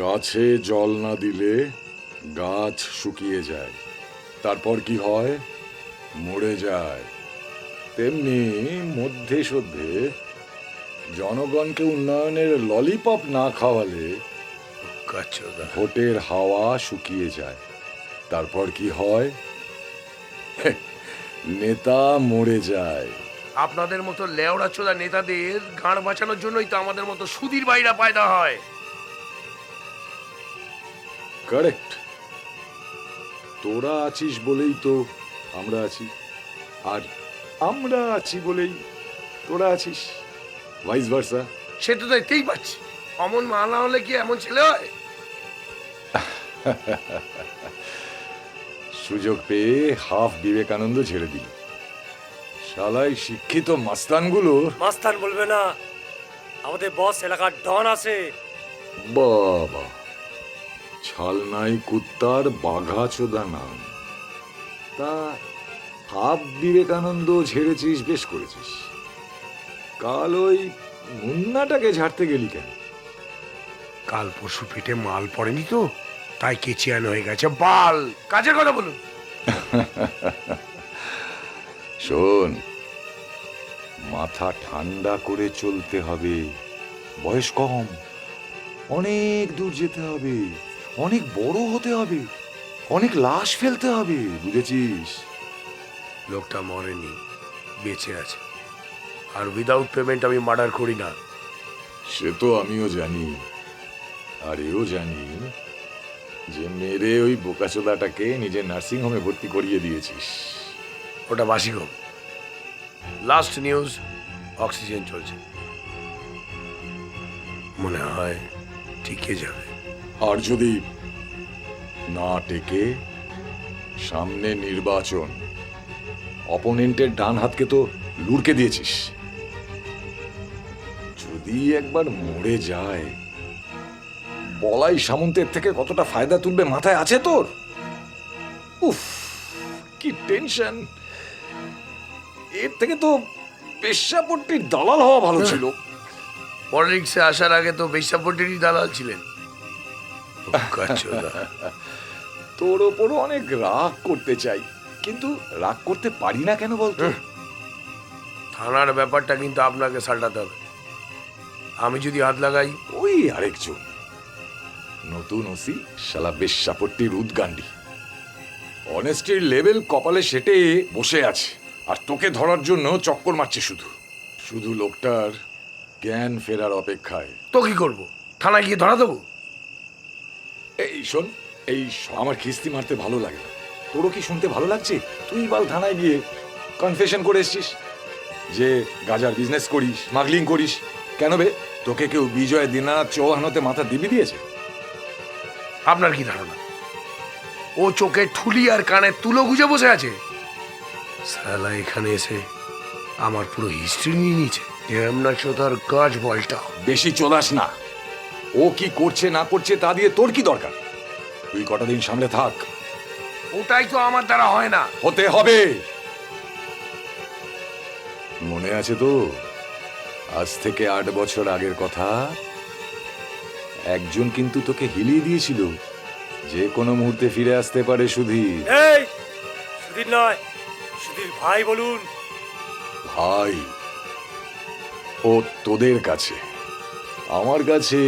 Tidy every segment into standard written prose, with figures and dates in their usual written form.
গাছে জল না দিলে গাছ শুকিয়ে যায়, তারপর কি হয়? মরে যায়। তেমনি মধ্যে সধ্যে জনগণকে উন্নয়নের ললিপপ না খাওয়ালে ভোটের হাওয়া শুকিয়ে যায়। তারপর কি হয়? নেতা মরে যায়। আপনাদের মতো লেওড়া চোদা নেতাদের গাঁড় বাঁচানোর জন্যই তো আমাদের মতো সুধীর ভাইরা পায়দা হয়। কারেক্ট। তোরা আছিস বলেই তো আমরা আছি, আর আমরা আছি বলেই তোরা আছিস, ভাইস ভার্সা। সে তো দেখতেই পাচ্ছি। অমন মা না হলে কি এমন ছেলে হয়? সুযোগ পেয়ে হাফ বিবেকানন্দ ছেড়ে দিল। শালাই শিক্ষিত মাস্তানগুলো। মাস্তান বলবে না, আমাদের বস এলাকার ডন আছে। বাবা, ছালনাই কুত্তার বাঘাচোদা নাম। তা হাফ বিবেকানন্দ ঝেড়েছিস, বেশ করেছিস। কাল ওই মুন্নাটাকে ঝাড়তে গেলি কেন? কাল পরশু পেটে মাল পড়েনি তো, তাই কেচিয়ান হয়ে গেছে বাল। কাজের কথা বলুন। শোন, মাথা ঠান্ডা করে চলতে হবে। বয়স কম, অনেক দূর যেতে হবে, অনেক বড় হতে হবে, অনেক লাশ ফেলতে হবে, বুঝেছিস? লোকটা মরেনি, বেঁচে আছে। আর উইদাউট পেমেন্ট আমি মার্ডার করি না। সে তো আমিও জানি, আর এও জানি যে মেরে ওই বোকাচোদাটাকে নিজের নার্সিং হোমে ভর্তি করিয়ে দিয়েছিস। ওটা বাসি গো। লাস্ট নিউজ, অক্সিজেন চলছে, মনে হয় টিকে যাবে। আর যদি না টেকে, সামনে নির্বাচন, অপোনেন্টের ডান হাতকে তো লুড়কে দিয়েছিস। যদি একবার মরে যায়, বলাই সামন্তের থেকে কতটা ফায়দা তুলবে মাথায় আছে তোর? উফ, কি টেনশন! এর থেকে তো পেশাপট্টির দালাল হওয়া ভালো ছিল। পলিটিক্সে আসার আগে তো বেশ্যাপট্টিরই দালাল ছিলেন। তোর ওপরও অনেক রাগ করতে চাই, কিন্তু রাগ করতে পারি না কেন বলতো? থানার ব্যাপারটা কিন্তু আপনাকে সালটাতে হবে। আমি যদি হাত লাগাই, ওই আরেকজন নতুন ওসি শালা বেশ্যাপট্টির উদ্গান্ডি। অনেস্টির লেভেল কপালে সেটে বসে আছে, আর তোকে ধরার জন্য চক্কর মারছে শুধু শুধু। লোকটার জ্ঞান ফেরার অপেক্ষায়। তো কি করব? থানায় গিয়ে ধরা দেবো? এই শোন, আমার খিস্তি মারতে ভালো লাগে না। তোরও কি শুনতে ভালো লাগছে? তুই বাল থানায় গিয়ে কনফেশন করে এসছিস যে গাজার বিজনেস করিস, স্মাগলিং করিস। কেন বে? তোকে কেউ বিজয় দিনানাথ চৌহানতে মাথা দিবি দিয়েছে? আপনার কি ধারণা ও চোখে ঠুলি আর কানে তুলো গুজে বসে আছে? সালা এখানে এসে আমার পুরো হিস্ট্রি নিয়ে নিয়েছে। তার গাছ বলটা। বেশি চোদাস না। ও কি করছে না করছে তা দিয়ে তোর কি দরকার? তুই কটা দিন সামলে থাক। ওটাই তো আমার দ্বারা হয় না। হতে হবে। মনে আছে তো, আজ থেকে 8 বছর আগের কথা। একজন কিন্তু তোকে হিলিয়ে দিয়েছিল, যে কোনো মুহূর্তে ফিরে আসতে পারে সুধীর। এই সুধীর নয়, সুধীর ভাই বলুন। ভাই? ও তোদের কাছে, আমার কাছে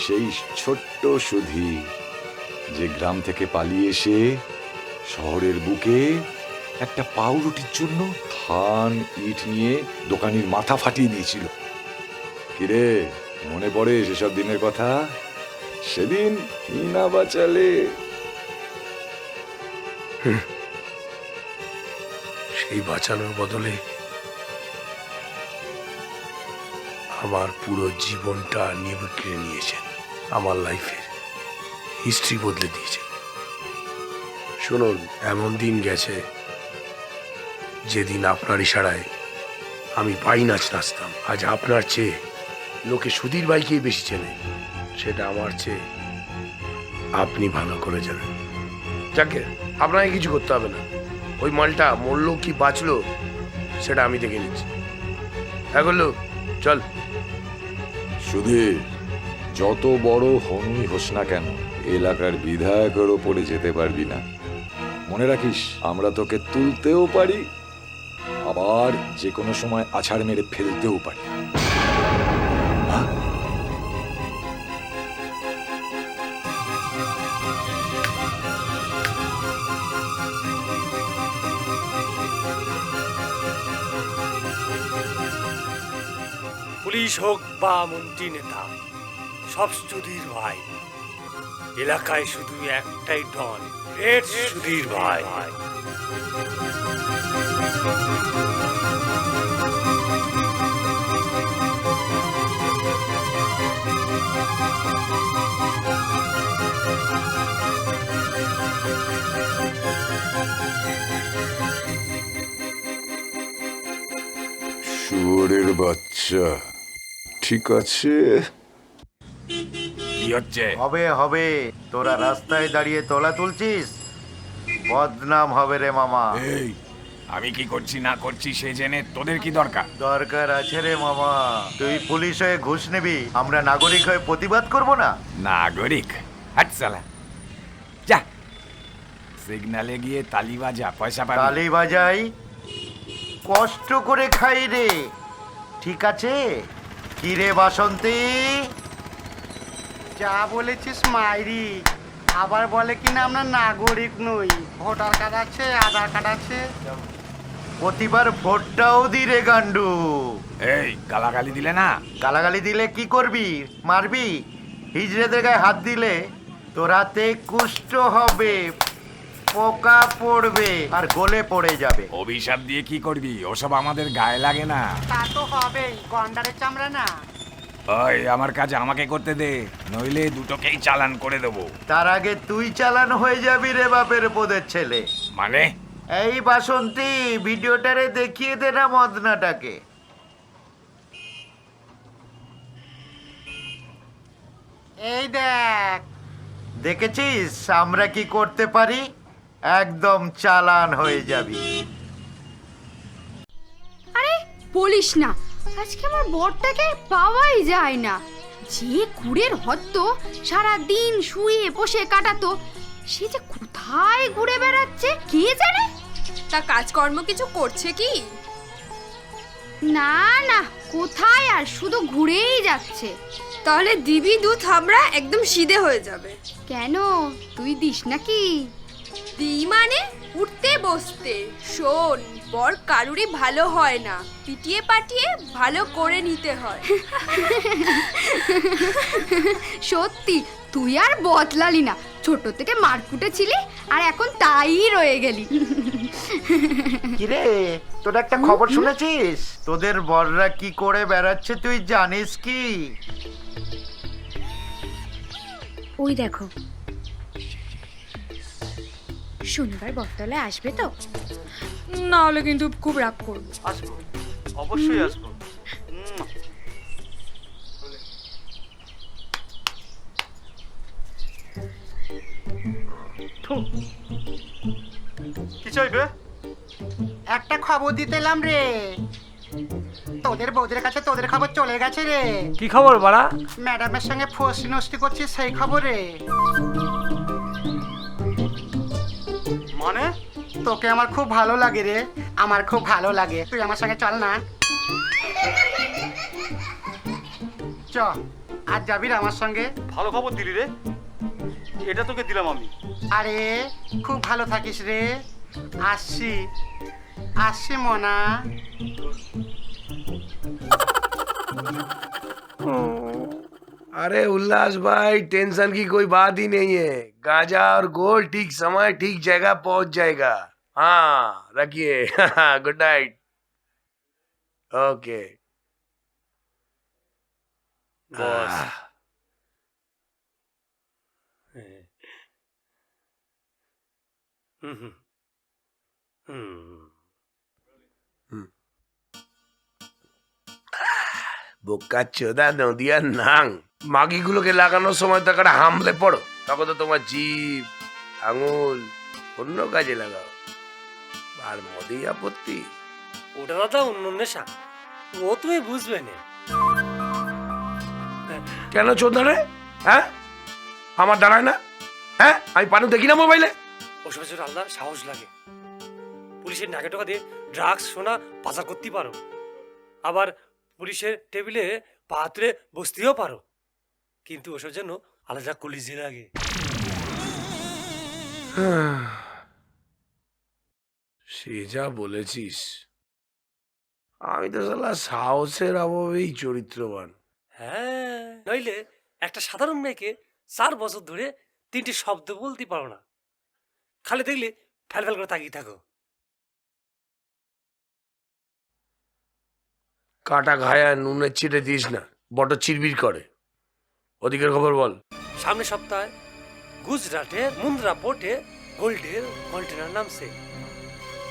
সেই ছোট্ট সুধীর, যে গ্রাম থেকে পালিয়ে এসে শহরের বুকে একটা পাউরুটির জন্য ধান ইট নিয়ে দোকানির মাথা ফাটিয়ে দিয়েছিল। কিরে, মনে পড়ে সেসব দিনের কথা? সেদিন না বাঁচালে। সেই বাঁচানোর বদলে আমার পুরো জীবনটা নিয়ে নিয়েছেন। আমার লাইফের হিস্ট্রি বদলে দিয়েছে। শুনুন, এমন দিন গেছে যেদিন আপনার ইশারায় আমি পাই নাচ নাচতাম। আজ আপনার চেয়ে লোকে সুধীর ভাইকেই বেশি চেনে। সেটা আমার চেয়ে আপনি ভালো করে জানেন। যাকে আপনাকে কিছু করতে হবে না। ওই মালটা মরলো কি বাঁচলো সেটা আমি দেখে নিচ্ছি। হ্যাঁ, চল। সুধীর, যত বড় হনুই হোস না কেন এলাকার বিধায়কের ওপরে যেতে পারবি না। মনে রাখিস, আমরা তোকে তুলতেও পারি, আবার যে কোনো সময় আছাড় মেরে ফেলতেও পারি। পুলিশ হোক বা মন্ত্রী নেতা, সব সুধীর ভাই। এলাকায় শুধু একটাই ডন, রেড সুধীর ভাই। শুয়োরের বাচ্চা, ঠিক আছে। কি হচ্ছে? হবে হবে, তোরা রাস্তায় দাঁড়িয়ে তোলা তুলছিস, বদনাম হবে রে মামা। এই, আমি কি করছি না করছি সে জেনে তোদের কি দরকার? দরকার আছে রে মামা। তুই পুলিশ হয়ে ঘুষ নিবি, আমরা নাগরিক হয়ে প্রতিবাদ করব না? নাগরিক? হাট সালা, যা সিগনালে গিয়ে তালি বাজা, পয়সা পাবি। তালি বাজাই, কষ্ট করে খাই রে, ঠিক আছে? কি রে বাসন্তী? যা বলেছিস মাইরি, আবার বলে কিনা আমরা নাগরিক নই, ভোটার কার্ড আছে, আধার কার্ড আছে। প্রতিবার ভোটটাও দি রে গান্ডু। এই, গালাগালি দিলে না? গালাগালি দিলে কি করবি? মারবি? হিজড়েদের গায়ে হাত দিলে তোরাতে কুষ্ঠ হবে, পোকা পড়বে আর গলে পড়ে যাবে। অভিশাপ দিয়ে কি করবি? ওসব আমাদের গায়ে লাগে না। তা তো হবেই, গন্ডারের চামড়া না। ওই, আমার কাজ আমাকে করতে দে, নইলে দুটোকেই চালান করে দেবো। তার আগে তুই চালান হয়ে যাবি রে বাপের পোদের ছেলে। মানে? এই বাসন্তী, ভিডিওটারে দেখিয়ে দে না মদনাটাকে। এই দেখ, দেখেছিস আমরা কি করতে পারি? একদম চালান হয়ে যাবি। আরে বলিস না, আজকে আমার বরটাকে পাওয়াই যায় না। যে কুড়ের হতো সারা দিন শুয়ে বসে কাটাতো, সে যে কোথায় ঘুরে বেড়াচ্ছে কে জানে। তা কাজকর্ম কিছু করছে কি? না না, কোথায় আর, শুধু ঘুরেই যাচ্ছে। তাহলে দিবি দুধ, আমরা একদম সিধে হয়ে যাবে। কেন, তুই দিস নাকি? দিই মানে উঠতে বসতে। শোন, বর কারুরই ভালো হয় না, পিটিয়ে পাটিয়ে ভালো করে নিতে হয়। সত্যি তুই আর বদলালি না, ছোট থেকে মারকুটে ছিলি আর এখন তাই রয়ে গেলি। কিরে, তোর একটা খবর শুনেছিস? তোদের বড়রা কি করে বেড়াচ্ছে তুই জানিস কি? ওই দেখো, শনিবার বটতলায় আসবে তো? না হলে কিন্তু খুব রাগ করবো। আসবো, অবশ্যই আসবো। কি চাইবে? একটা খবর দিতে এলাম রে। তোদের বৌদের কাছে তোদের খবর চলে গেছে রে। কি খবর বাড়া? ম্যাডামের সঙ্গে ফষ্টি নষ্টি করছিস সেই খবরে। মানে? তোকে আমার খুব ভালো লাগে রে, আমার খুব ভালো লাগে। তুই আমার সঙ্গে চল না। চ, আজ যাবি রে আমার সঙ্গে। ভালো খবর দিলি রে, এটা তোকে দিলাম আমি। আরে খুব ভালো থাকিস রে। আসছি আসছি মনা। अरे उल्लास भाई, टेंशन की कोई बात ही नहीं है। गांजा और गोल्ड ठीक समय ठीक जगह पहुंच जाएगा। हाँ रखिए। Good night. ओके বস। হুম হুম হুম। বোকা চোদা নদিয়া নাং, মাগিগুলোকে লাগানোর সময় তো একটা হামলে পড়ো, তখন তো তোমার জিভ আঙুল অন্য কাজে লাগাও। আর মদেই আপত্তি। ওটা দাদা অন্য নেশা, ও তুমি বুঝবে না। কেন চোদনা রে? হ্যাঁ, আমার দাঁড়ায় না? হ্যাঁ, আমি পানু দেখি না মোবাইলে? ওসবের জন্য আল্লাহ সাহস লাগে। পুলিশের নাকে টোকা দিয়ে ড্রাগস সোনা পাচার করতেই পারো, আবার পুলিশের টেবিলে পা তুলে বসতেও পারো, কিন্তু ওসবের জন্য আলাদা কলিজি লাগে। সে যা বলেছিস, আমি তো শালা সাহসের অভাবেই চরিত্রবান। হ্যাঁ, নইলে একটা সাধারণ মেয়েকে 4 বছর ধরে 3টি শব্দ বলতে পারো না, খালি দেখলে ফ্যাল ফ্যাল করে তাকিয়ে থাকো। কাটা খায়া নুনের ছিটে দিস না, বড় চিরবির করে। ওদিকের খবর বল। সামনের সপ্তাহে গুজরাটের মুন্দ্রা পোর্টে গোল্ডের কন্টেনার নামছে,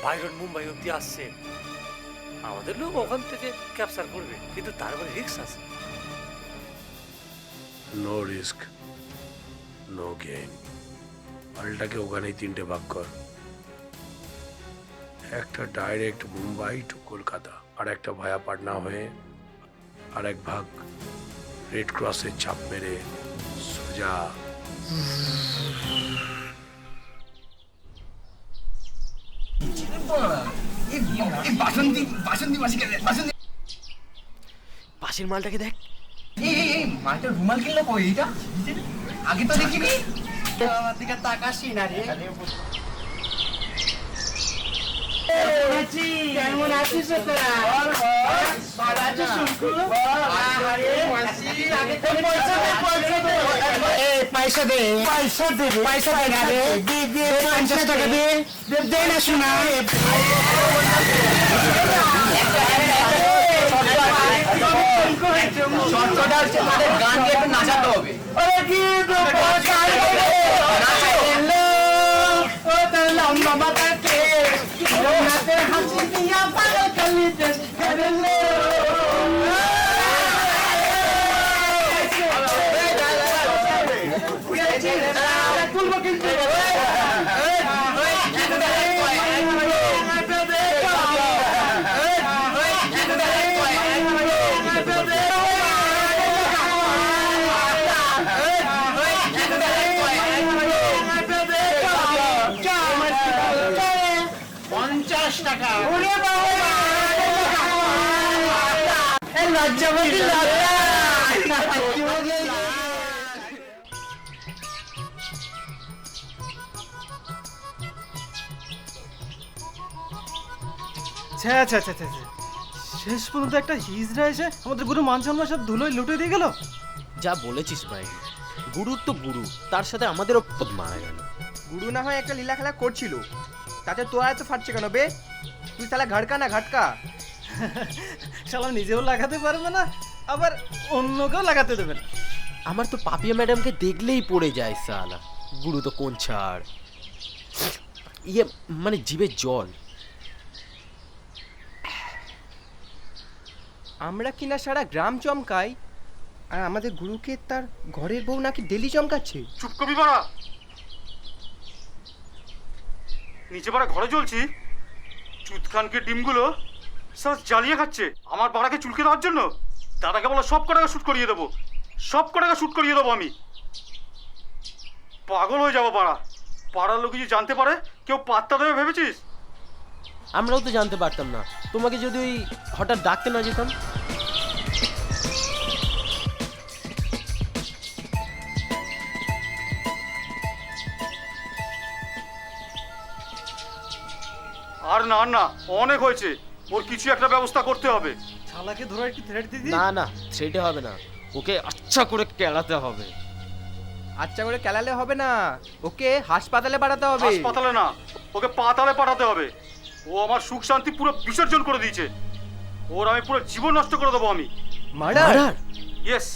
বাইরন মুম্বাই অব্দি আসছে। আমাদের লোক ওখান থেকে ক্যাপচার করবে, কিন্তু তারপরে রিস্ক আছে। No risk no gain. মালটাকে ওখানেই 3টে ভাগ কর। একটা ডাইরেক্ট মুম্বাই টু কলকাতা, আর একটা ভায়া পাটনা হয়ে, আর এক ভাগ রেড ক্রসের চাপ মেরে সোজা পাশের মালটাকে দেখ। মালটা রুমাল কিনলো কই? এটা আগে তো দেখিনি। আমার দিকে তাকাসি না রে। কেমন আছিস তোরা? ভালো আছিস শুনকু? আরে মাসি, আগে তো পয়সা দে, পয়সা দে, পয়সা দে না রে। দে 50 টাকা দে, দে না শোনা। শর্টটা হচ্ছে তাদের গান গিয়ে একটু নাচাতে হবে। ওরে কি গো ও তার লম্বা মাথাকে নাতে হাসি দিয়া পাগল করলি দেশ ফেরলে। তুলবো কিন্তু লজ্জাবতী শেষ পর্যন্ত একটা হিজড়া এসে আমাদের গুরু মান সম্মান সব ধুলোয় লুটে দিয়ে গেল। যা বলেছিস ভাই, গুরুর তো গুরু, তার সাথে আমাদেরও পদ মারা গেল। গুরু না হয় একটা লীলা খেলা করছিল, তাতে তোরা এত ফাটছে কেন বে? তুই তাহলে ঘাটকা না ঘাটকা। শালা নিজেও লাগাতে পারবে না, আবার অন্যকেও লাগাতে দেবে না। আমার তো পাপিয়া ম্যাডামকে দেখলেই পড়ে যায় সালা। গুরু তো কোন ছাড়, ইয়ে মানে জিভে জল। আমরা কিনা সারা গ্রাম চমকাই, আর আমাদের গুরুকে তার ঘরের বউ নাকি ডেলি চমকাচ্ছে। চুপ করবি বাড়া, নিচে বাড়া ঘরে চলছি। চুতখানকে ডিমগুলো সব জ্বালিয়ে খাচ্ছে আমার বাড়াকে চুলকে দেওয়ার জন্য। দাদাকে বলো সব কটাকে শুট করিয়ে দেবো, সব কটাকে শুট করিয়ে দেবো আমি। পাগল হয়ে যাবো বাড়া, পাড়ার লোক যদি জানতে পারে কেউ পাত্তা দেবে ভেবেছিস? আমরাও তো জানতে পারতাম না, তোমাকে যদি ওই হঠাৎ ডাকতে না যেতাম। আর না না, অনেক হয়েছে, ওর কিছু একটা ব্যবস্থা করতে হবে। শালাকে ধরে একটু থ্রেট দিয়ে দিই। না না, সেটা হবে না, ওকে আচ্ছা করে কেলাতে হবে। আচ্ছা করে কেলালে হবে না, ওকে হাসপাতালে পাঠাতে হবে। হাসপাতালে না, ওকে পাতালে পাঠাতে হবে। ও আমার সুখ শান্তি পুরো বিসর্জন করে দিয়েছে, ওর আমি পুরো জীবন নষ্ট করে দেবো আমি। মার্ডার? ইয়েস,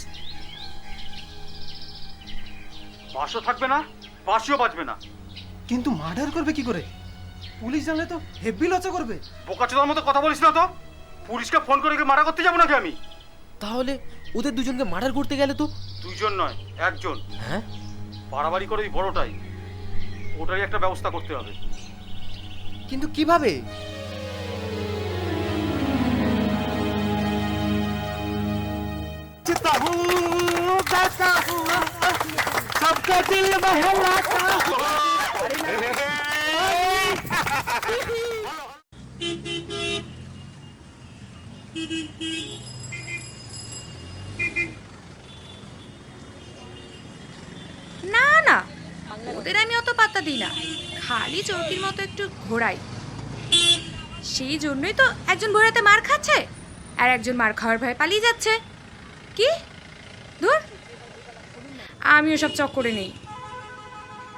বাসও থাকবে না, বাসিও বাঁচবে না। কিন্তু মার্ডার করবে কি করে? পুলিশ জানলে তো হেভি লজ্জা করবে। বোকাচোদার মতো কথা বলিস না তো। পুলিশকে ফোন করে মারা করতে যাবো নাকি আমি? তাহলে ওদের দুজনকে মার্ডার করতে গেলে তো? দুইজন নয়, একজন। হ্যাঁ, বাড়াবাড়ি করে ওই বড়টাই, ওটারই একটা ব্যবস্থা করতে হবে। কিন্তু কিভাবে? चमकाता हुआ सबके दिल बहलाता हुआ। না না, ওদের আমি অত পাত্তা দিই না, খালি চৌকির মতো একটু ঘোরাই। সেই জন্যই তো একজন ভোরাতে মার খাচ্ছে আর একজন মার খাওয়ার ভয়ে পালিয়ে যাচ্ছে। কি ধুর, আমিও সব চক্করে নেই।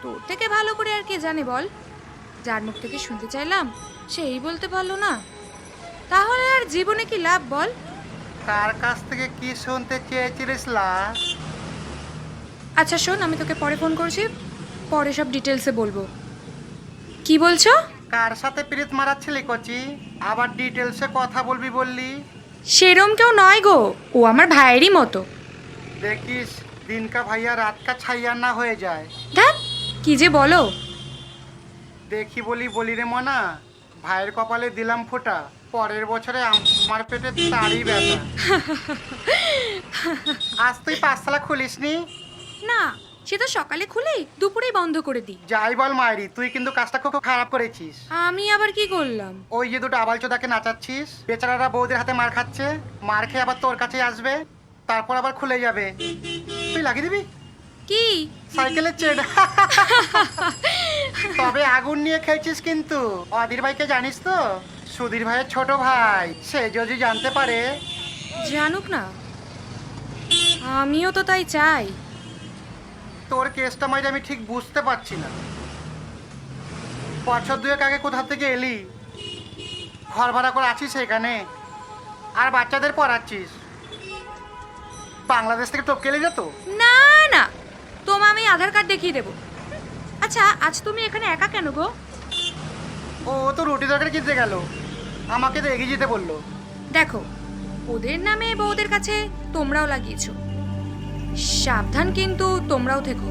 তোর থেকে ভালো করে আর কে জানে বল? যার মুখ থেকে শুনতে চাইলাম সেই বলতে পারলো না, তাহলে আর জীবনে কি লাভ বল? কার কাছ থেকে কি শুনতে চেয়েছিলিস লা? আচ্ছা শোন, আমি তোকে পরে ফোন করছি, পরে সব ডিটেলসে বলবো। কি বলছো? কার সাথে প্রীত মারাচ্ছিলি কচি? আবার ডিটেলসে কথা বলবি বললি? সেরম কেউ নয় গো, ও আমার ভাইয়েরই মতো। দেখিস দিন কা ভাইয়া রাত কা ছাইয়া না হয়ে যায়। ধ্যাৎ, কি যে বলো। দেখি বলি রে মনা, ভাইয়ের কপালে দিলাম ফোঁটা, পরের বছরে আমার পেটে তারই ব্যথা। আজ তুই পাঠশালা খুলিসনি? না, সে তো সকালে খুলেই দুপুরেই বন্ধ করে দিই। যাই বল মায়েরি, তুই কিন্তু কাজটা খুব খারাপ করেছিস। আমি আবার কি করলাম? ওই যে দুটো আবালচোদাকে নাচাচ্ছিস, বেচারারা বউদের হাতে মার খাচ্ছে, মার খেয়ে আবার তোর কাছে আসবে, তারপর আবার খুলে যাবে। তুই লাগিয়ে দিবি কি? সাইকেলের চেন। তবে আগুন নিয়ে খেয়েছিস কিন্তু। অধীর ভাইকে জানিস তো? সুধীর ভাইয়ের ছোট ভাই। সে যদি জানতে পারে। জানুক না, আমিও তো তাই চাই। তোর কেসটা মাইরে আমি ঠিক বুঝতে পারছি না। বছর দুয়েক আগে কোথা থেকে এলি? ঘর ভাড়া করে আছিস এখানে আর বাচ্চাদের পড়াচ্ছিস। বাংলাদেশ থেকে টপকে এলি না তো? না না, তোমায় আমি আধার কার্ড দেখিয়ে দেবো। আচ্ছা, আজ তুমি এখানে একা কেন গো? ও তো রুটি তরকারি কিনতে গেল, আমাকে তো এগিয়ে যেতে বললো। দেখো, ওদের নামে বউদের কাছে তোমরাও লাগিয়েছো, সাবধান কিন্তু তোমরাও থেকো।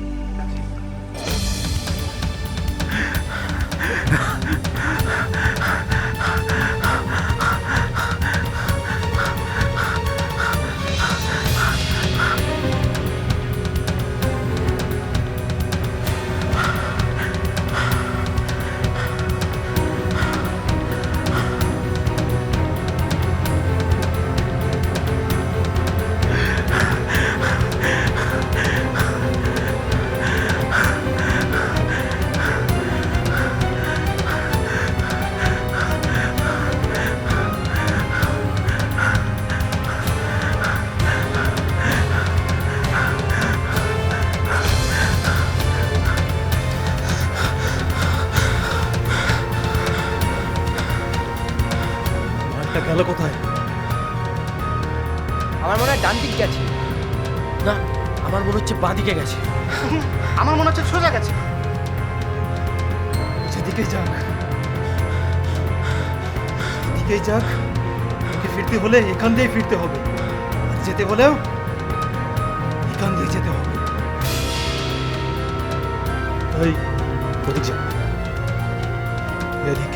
গেল কোথায়? আমার মনে হয় ডান দিক গেছে। না, আমার মনে হচ্ছে বাঁ দিকে গেছে। আমার মনে হচ্ছে সোজা গেছে। যেদিকে যাক, এদিকেই যাক, ওকে ফিরতে হলে এখান দিয়েই ফিরতে হবে, আর যেতে হলেও এখান দিয়ে যেতে হবে। এই ওদিক যা, এদিক।